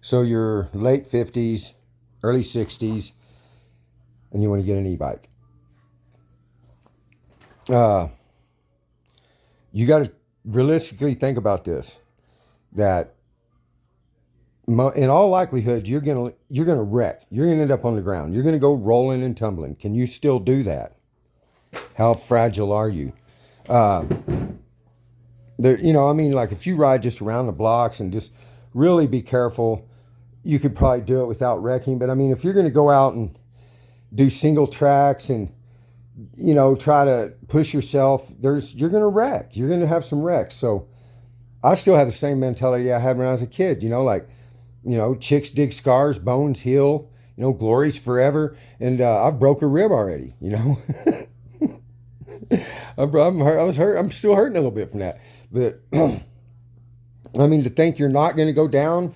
So you're late 50s, early 60s, and you want to get an e-bike. Uh, you got to realistically think about this. That in all likelihood, you're gonna wreck. You're gonna end up on the ground. You're gonna go rolling and tumbling. Can you still do that? How fragile are you? Uh, I mean, like if you ride just around the blocks and just really be careful, you could probably do it without wrecking. But I mean, if you're going to go out and do single tracks and try to push yourself, you're going to wreck. You're going to have some wrecks. So I still have the same mentality I had when I was a kid. Chicks dig scars, bones heal. Glory's forever. And I've broke a rib already. I'm hurt. I was hurt. I'm still hurting a little bit from that. But I mean, to think you're not going to go down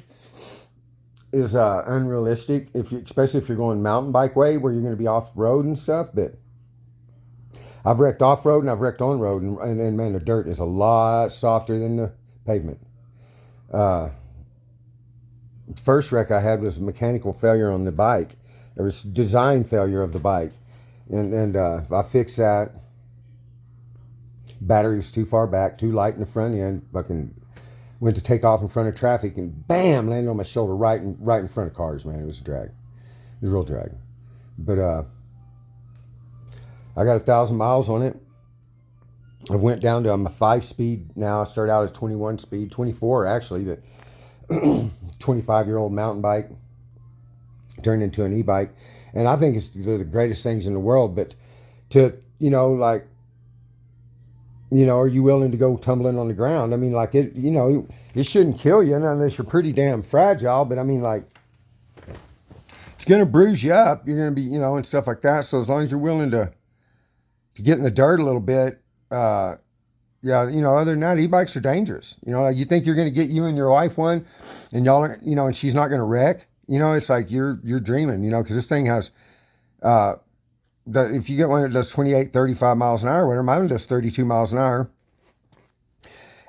is unrealistic. Especially if you're going mountain bike way, where you're going to be off road and stuff. But I've wrecked off road and I've wrecked on road, and man, the dirt is a lot softer than the pavement. Uh, First wreck I had was a mechanical failure on the bike. There was design failure of the bike, and I fixed that. Battery was too far back, too light in the front end. Fucking went to take off in front of traffic and bam, landed on my shoulder right in front of cars. Man, it was a drag. It was a real drag. But I got 1,000 miles on it. I went down to I'm a 5-speed now. I started out as 21 speed, 24 actually, but 25-year-old mountain bike turned into an e-bike, and I think it's the greatest things in the world. But to are you willing to go tumbling on the ground? I mean, like it shouldn't kill you unless you're pretty damn fragile. But I mean, like, it's gonna bruise you up. You're gonna be, and stuff like that. So as long as you're willing to get in the dirt a little bit, yeah, other than that, e-bikes are dangerous. Like you think you're gonna get you and your wife one, and y'all are, and she's not gonna wreck. It's like you're dreaming, because this thing has, if you get one that does 28, 35 miles an hour, whatever, mine does 32 miles an hour.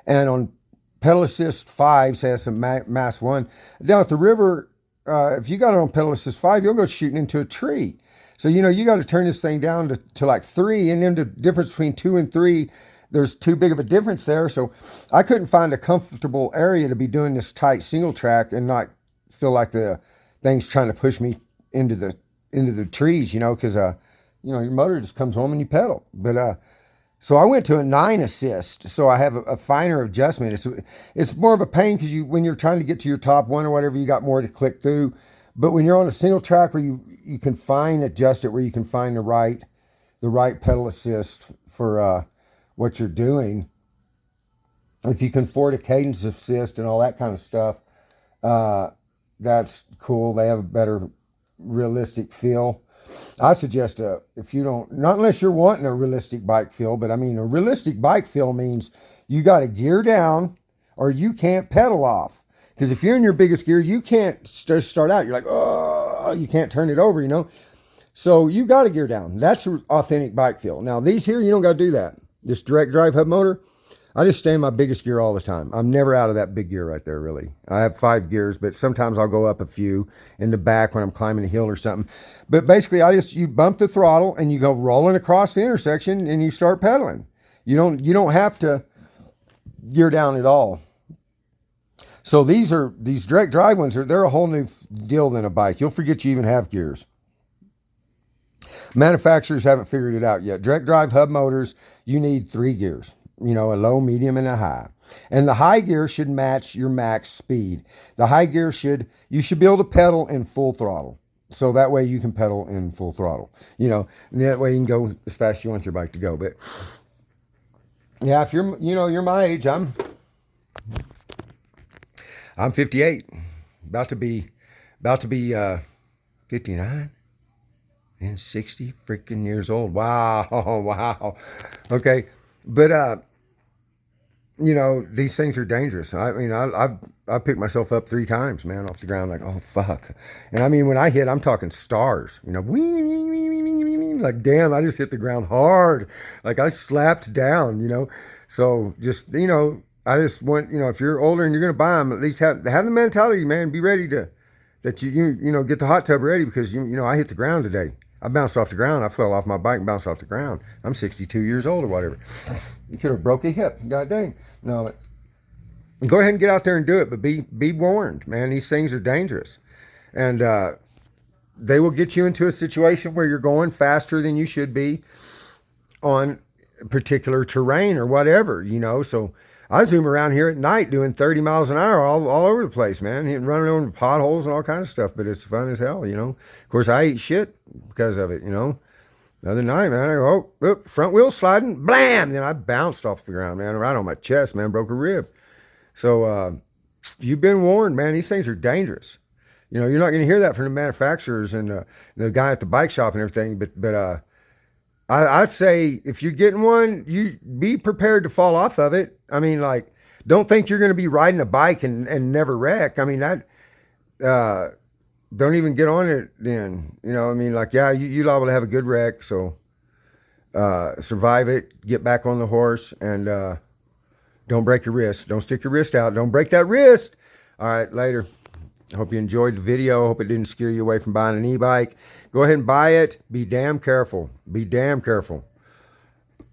And on pedal assist 5, say it's a mass 1, down at the river, if you got it on pedal assist 5, you'll go shooting into a tree. So, you got to turn this thing down to like 3, and then the difference between 2 and 3, there's too big of a difference there. So I couldn't find a comfortable area to be doing this tight single track and not feel like the thing's trying to push me into the trees, because your motor just comes home and you pedal. But so I went to a 9 assist, so I have a finer adjustment. It's more of a pain because when you're trying to get to your top one or whatever, you got more to click through. But when you're on a single track where you can adjust it where you can find the right pedal assist for what you're doing. If you can afford a cadence assist and all that kind of stuff, that's cool. They have a better realistic feel. I suggest if you don't, not unless you're wanting a realistic bike feel, but I mean, a realistic bike feel means you got to gear down or you can't pedal off. Because if you're in your biggest gear, you can't start out. You're like, oh, you can't turn it over, So you got to gear down. That's an authentic bike feel. Now, these here, you don't got to do that. This direct drive hub motor, I just stay in my biggest gear all the time. I'm never out of that big gear right there, really. I have 5 gears, but sometimes I'll go up a few in the back when I'm climbing a hill or something. But basically, you bump the throttle and you go rolling across the intersection and you start pedaling. You don't have to gear down at all. So these direct drive ones they're a whole new deal than a bike. You'll forget you even have gears. Manufacturers haven't figured it out yet. Direct drive hub motors, you need 3 gears. A low, medium, and a high. And the high gear should match your max speed. The high gear you should be able to pedal in full throttle. So that way you can pedal in full throttle. And that way you can go as fast as you want your bike to go. But yeah, if you're my age, I'm 58. About to be 59 and 60 freaking years old. Wow. Wow. Okay. But these things are dangerous. I mean, I picked myself up 3 times, man, off the ground, like, oh fuck. And I mean, when I hit, I'm talking stars. Like, damn, I just hit the ground hard. Like I slapped down. So just I just want, if you're older and you're going to buy them, at least have the mentality, man. Be ready to that get the hot tub ready because I hit the ground today. I bounced off the ground. I fell off my bike and bounced off the ground. I'm 62 years old or whatever. You could have broke a hip. God dang. No, go ahead and get out there and do it, but be warned, man. These things are dangerous, and they will get you into a situation where you're going faster than you should be on particular terrain or whatever. So I zoom around here at night doing 30 miles an hour all over the place, man, and running over potholes and all kinds of stuff, but it's fun as hell. Of course I ate shit because of it. The other night, man, I go, oh, front wheel sliding, blam, then I bounced off the ground, man, right on my chest, man, broke a rib. So you've been warned, man. These things are dangerous. You're not going to hear that from the manufacturers and the guy at the bike shop and everything, but I'd say if you're getting one, you be prepared to fall off of it. I mean, like, don't think you're going to be riding a bike and never wreck. I mean, that, don't even get on it then. I mean, like, yeah, you're liable to have a good wreck. So, survive it, get back on the horse, and don't break your wrist. Don't stick your wrist out. Don't break that wrist. All right, later. Hope you enjoyed the video. Hope it didn't scare you away from buying an e-bike. Go ahead and buy it. Be damn careful. Be damn careful.